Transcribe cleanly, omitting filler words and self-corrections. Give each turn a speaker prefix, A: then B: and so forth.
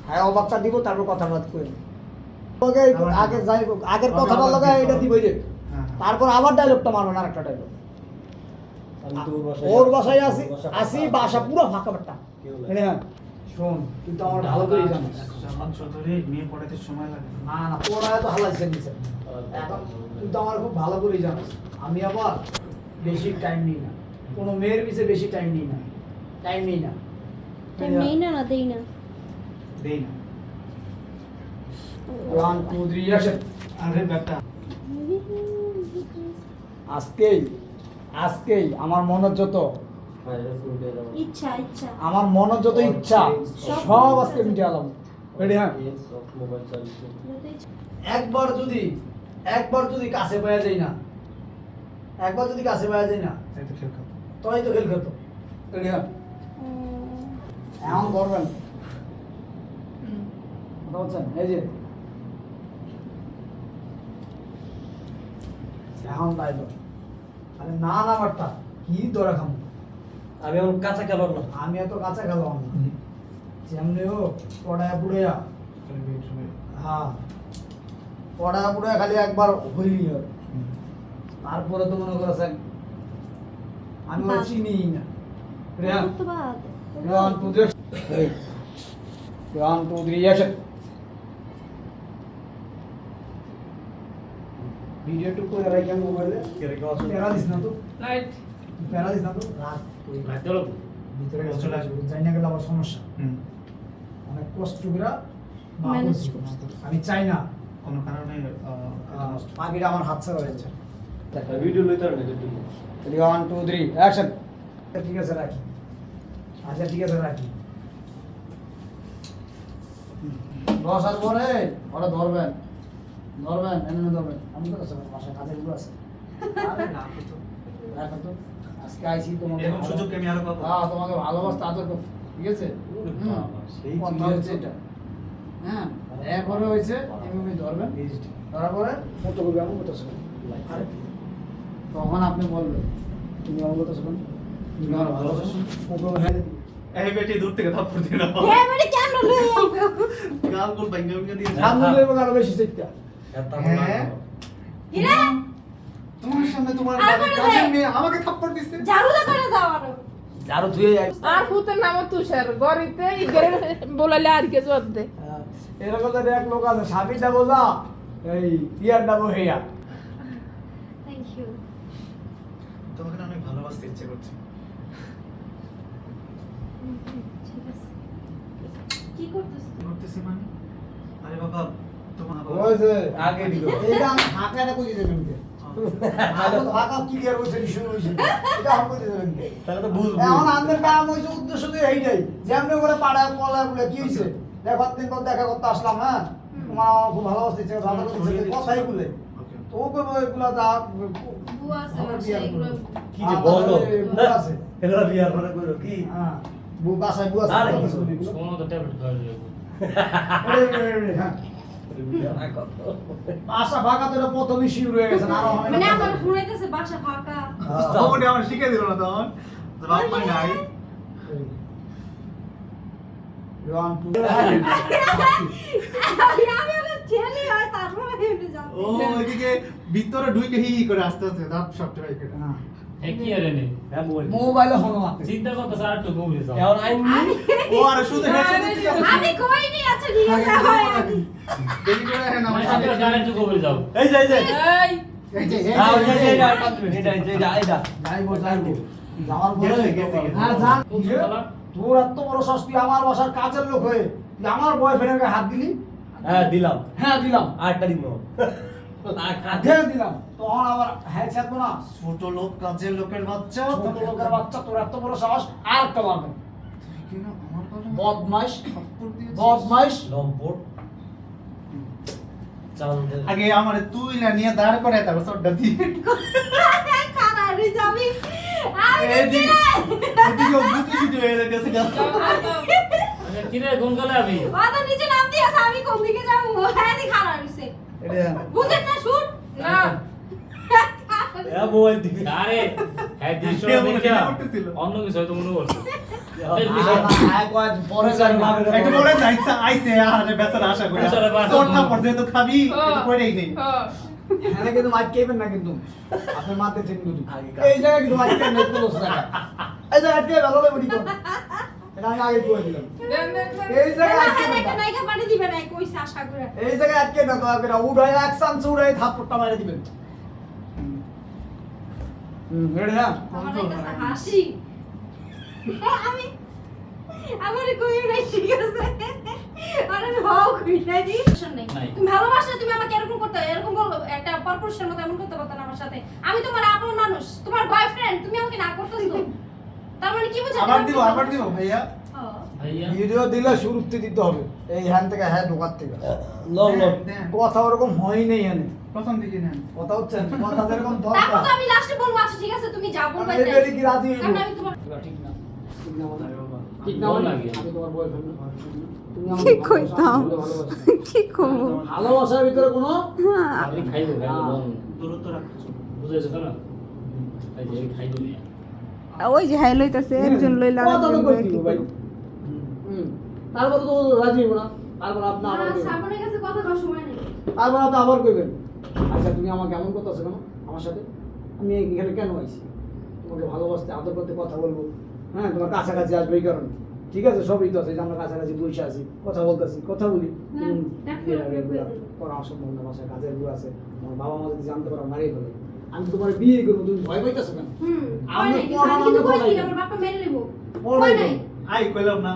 A: হ্যাঁ ও বাচ্চা দিব তারপর কথা বাদ করে আগে যাই আগের কথাটা লাগায় এটা দিবই রে তারপর আবার ডায়লগটা মারবেন আরেকটা ডায়লগ ওর বাসায় আসি বাসা পুরো ফাঁকা বাট্টা হ্যাঁ শোন তুই তো আমার ভালো করে জানিস
B: মেয়ে পড়াতে সময় লাগে
A: না না পড়ায় তো হালাইছে নিছে এখন তুই তো আমার খুব ভালো করে জানিস আমি আবার বেশি টাইম নিই না কোনো মেয়ের পিছে বেশি টাইম নিই না
C: টাইম নেই না দেই না
B: দেই না
A: 1 2 3 অ্যাকশন
B: আরে বেটা
A: আজকেই আমার মনের যত
C: ইচ্ছা
A: আমার মনের যত ইচ্ছা সব আজকে মিটালাম রেডি হ্যাঁ একবার যদি কাছে পাওয়া যায় না
B: তাই তো খেল খাবো
A: তাই তো খেল খেতো রেডি হ্যাঁ এমন করবেন কথা বলছেন এই যে এখন তাই তো আরে না না বার্তা কি ধরে খামো
D: আমি এখন কাঁচা খেলাম না
A: আমি এত কাঁচা খেলাম না যেমনি হোক পড়ায় পুড়াইয়া হ্যাঁ পড়ায় পুড়াইয়া খালি একবার হইলি হবে তারপরে তো মনে করেছেন আমি ওরা চিনি না রেহান
C: তো বাদ
A: 1 2 3 1 2 3 অ্যাকশন ভিডিও টুক করে রাখি মোবাইলে প্যারা দিস না তো
B: রাইট
A: প্যারা দিস না তো রাত
B: রাতে হলো
A: ভিতরে চলে আসবে যাই না গেলে আবার সমস্যা অনেক কষ্ট করে
C: Manage করতে।
A: আমি চাই না
B: কোনো কারণে
A: পাখিটা আমার হাত ছাড়া হয়েছে
D: ভিডিও লইতে না দুটো
A: 1 2 3 অ্যাকশন ঠিক আছে রাখি আচ্ছা ঠিক আছে রাখি বসার পরে ওরা ধরবেন এমনি ধরবেন আমি তো কাছে বাসায় কাজের গুলো আছে
B: আরে না তো
A: রাখো তো আজকে আইছি তোমাকে
B: এরকম সুযোগ কি আমি আরো পাবো?
A: হ্যাঁ তোমাকে ভালোবাসতে আদর করতে ঠিক আছে
D: সেই
A: কথা হচ্ছে এটা হ্যাঁ এরপরে হয়েছে এমনি ধরবেন ধরার পরে মতো করবে আমি মতো শুনুন তখন আপনি বলবেন তুমি আমার কথা শুনুন তুমি আমার ভালোবাসো ওকে হ্যাঁ
B: এই বেটি দূর থেকে থাপ্পড় দিয়ে দাও
C: হ্যাঁ মানে কেন লই আইবো
B: গাল গোল ভাঙ্গা ভাঙ্গা দিয়ে
A: সামনে দেবো আরো বেশি চেষ্টা
B: হ্যাঁ
C: কিরে
B: তোমার সামনে তোমার
C: আর করে
B: কাজের
C: দে।
B: মেয়ে আমাকে থাপ্পড় দিছে
C: ঝাড়ুদা করে দাও আরো
A: আরো ধুয়ে যায়
E: আর ভূতের নাম তুষার গরিতে ইগরে বলালে আর কে জোর দে
A: এরকম তো এক লোক আছে সাবিটা বোঝা এই ইয়ারটা বহেয়া
C: থ্যাংক ইউ
B: তোমাকে না অনেক ভালোবাসতে ইচ্ছে করছে
C: ঠিক আছে কি করতেছ
B: কি করতেছি মানে আরে বাবা তোমার
A: হয়েছে
D: আগে দিল
A: এটা আমি ফাঁকা এটা কই দিবেন কে আগে তো ফাঁকা ক্লিয়ার হইছে শুরু হইছে এটা আমি কই দিবেন কে
D: তাহলে তো বুঝবো
A: এখন আমাদের কাম হইছে উদ্দেশ্য তো এইটাই যেমনি করে পাড়ায় পলায় বলে কি হইছে দেখো দিন পর দেখা করতে আসলাম হ্যাঁ তোমার আমার খুব ভালোবাসতে ইচ্ছে দাদা করতে কথাই বলে
B: ওকে
A: তো ও কইবো এগুলা যা
C: বুয়া আছে বাসায় এগুলো
D: কি যে বলো
A: বুয়া আছে।
D: এগুলো বিয়ার পরে কইলো কি
A: হ্যাঁ বাসায় বুয়া
D: আরে
A: আছে
D: কিছু
A: এগুলো।
F: কোনো তো ট্যাবলেট খাওয়া যাবে
A: হ্যাঁ বাসা ফাঁকা তো এটা প্রথমই শুরু হয়ে গেছে না আরো হয়
C: মানে
A: না।
C: আমার ঘুরাইতেছে বাসা ফাঁকা
B: ওটা আমার শিখে দিল না তখন রাত মানে নাই
A: One, two,
C: আমি ওটা ছেলে হয় তারপর হেঁটে যাব
B: ও ওইদিকে ভিতরে ঢুকে হি হি করে আস্তে আস্তে দাঁত সবটা বাইক করে
A: হ্যাঁ।
F: এ কি আরে নে
D: হ্যাঁ বল
A: মোবাইলে হনো আছে
F: চিন্তা করতে স্যার একটু গভীরে যাও
D: এখন আইন
B: ও আর শুধু হেডশট দিতে
C: আমি কইনি আচ্ছা ঠিক আছে হয় আমি
B: দেরি করে হ্যাঁ না
F: মানে সাথে সাথে একটু গভীরে যাও
D: এই যে
B: এই
A: এই যে
D: হ্যাঁ ওই যে এটা
A: যাইবো যাওয়ার পরে
B: গেছে।
A: হ্যাঁ যান
F: খুব ভালো
A: তোর এত বড় শাস্তি আমার বাসার কাজের লোক হয়ে তুই আমার বয়ফ্রেন্ডের গায়ে হাত দিলি
D: হ্যাঁ দিলাম
A: হ্যাঁ দিলাম
D: আরেকটা দিব
A: দিয়ে দিলাম তখন আবার হ্যাঁ ছাড়বো না
B: ছোট লোক কাজের লোকের বাচ্চা
A: ছোট লোকের বাচ্চা তোর এত বড় সাহস আর একটা মারবে
B: কিনা আমার কথা
A: বদমাইশ
B: থাপ্পড় দিয়েছিস।
A: বদমাইশ
D: লম্পট চান্দে
B: আগে আমারে তুই না নিয়ে দাঁড় করে তারপর সবটা দিয়ে
C: খানা রে যাবি আমি
B: এদিকে এদিকে বুঝি ছুটি হয়ে যাচ্ছে
F: আচ্ছা কি রে কোন গলে আবি
C: মাথা নিচে নাম দিয়ে আছে আমি কোন দিকে যাব হ্যাঁ দি খানা রইছে
A: এটা
C: বুঝেন না শুট না
D: এ মোবাইল দিবি
F: আরে হ্যাঁ দৃশ্য
B: এমন
F: দেখে
B: কি করতেছিল?
F: অন্য কিছু হয়তো মনে করছে
A: পরে যাই না
B: একটু বলে যাইছে আইছে আরে বেচারা আশা করে
F: বেচারা বাসা।
B: তোর থাপড় দিয়ে তো খাবি একটু কইরেই নেই
A: এখানে কিন্তু মাছ খেবেন না কিন্তু আপনি মাতে ঠিক কিন্তু
D: আগে
A: এই জায়গায় কিন্তু মাছ খেয়ে নেই কোনো জায়গা এই জায়গা খেয়ে ভালো লাগবে ঠিক এটা আমি আগে কই দিলাম এই জায়গায় আটকে
C: এখানে
A: না
C: একটা নায়িকা পাঠিয়ে দিবে না কইছে আশা করে
A: এই জায়গায় আটকে না দয়া করে উড়াই এক চান্স উড়াই থাপ্পড়টা মেরে দিবেন রেডি হ্যাঁ
C: আমার কাছে হাসি আমি আমার কই নাই ঠিক আছে আরে আমি হাও কই নাই শুনলাই
F: নাই।
C: তুমি ভালোবাসলে তুমি আমাকে এরকম করতে এরকম বলবো একটা পরপুরুষের মতো এমন করতে পারতো না আমার সাথে আমি তোমার আপন মানুষ তোমার বয়ফ্রেন্ড তুমি আমাকে না করতেছো তার মানে কি বুঝাচ্ছ
B: আবার দিব ভাইয়া
F: ভাইয়া
A: ভিডিও দিলে শুরুতে দিতে হবে এই হ্যান্ড থেকে হ্যাঁ ঢোকার থেকে
D: লং লং
B: দেন,
A: কথা ওরকম হয় নেই এখানে
B: প্রথম দিকে নেন
A: কথা হচ্ছে না, কথা যেরকম
C: তারপর
A: দরকার
C: তো আমি লাস্টে বলবো আচ্ছা ঠিক আছে তুমি যাও বলবে
A: আমি এবারে কি রাজি হইবো?
C: কারণ আমি তোমার
A: ঠিক না ঠিক না মানে ঠিক না
F: ভালো
A: মানে
F: লাগে।
A: আমি তোমার বয়ফ্রেন্ড তুমি
E: কি কইতাম?
A: ভালোবাসো
E: কি কম
A: ভালোবাসার ভিতরে কোনো
F: আমি খাইবো খাইবো বল
B: দূরত্ব রাখছো
F: বুঝাইছো তো না এই যে খাইবো না
E: ওই যে হাই লইতাছে একজন লইলা
A: কথা তো
E: আরেকজন
A: কই
E: লইয়া
A: দিব
E: কি
A: ভাই
E: করবো?
A: তারপর তো রাজি হইবো না তারপর আপনি আবার কইবেন।
C: সামনের কাছে কথা কওয়ার সময় নেই
A: তারপর আপনি আবার কইবেন আচ্ছা তুমি আমাকে এমন করতেছো কেন আমার সাথে আমি এখানে কেন আইছি তোমাকে ভালোবাসতে আদর করতে কথা বলবো হ্যাঁ তোমার কাছাকাছি আসবে এই কারণে ঠিক আছে সবই তো আছে যে আমরা কাছাকাছি বসে আছি কথা বলতেছি কথা বলি
C: না,
A: তুমি
C: দেখো,
A: বিয়ের আগে
C: দেখো,
A: এগুলা
C: দেখো।
A: পরামর্শ মন না বাসায় কাজের বুয়া আছে আমার বাবা মা যদি জানতে পারে মারিয়ে ফেলে আমি তোমার বিয়ে করবো তুমি ভয় পাইতেছো কেন
C: হুম
A: আমি
C: হয় নাই
A: পড়া
C: আমি কিন্তু
A: না
C: কইছি
A: পড়াই।
C: আমার বাপা মেনে নেব
A: পড়াই
C: হয়
A: তো।
C: নাই
B: আই কইলাম না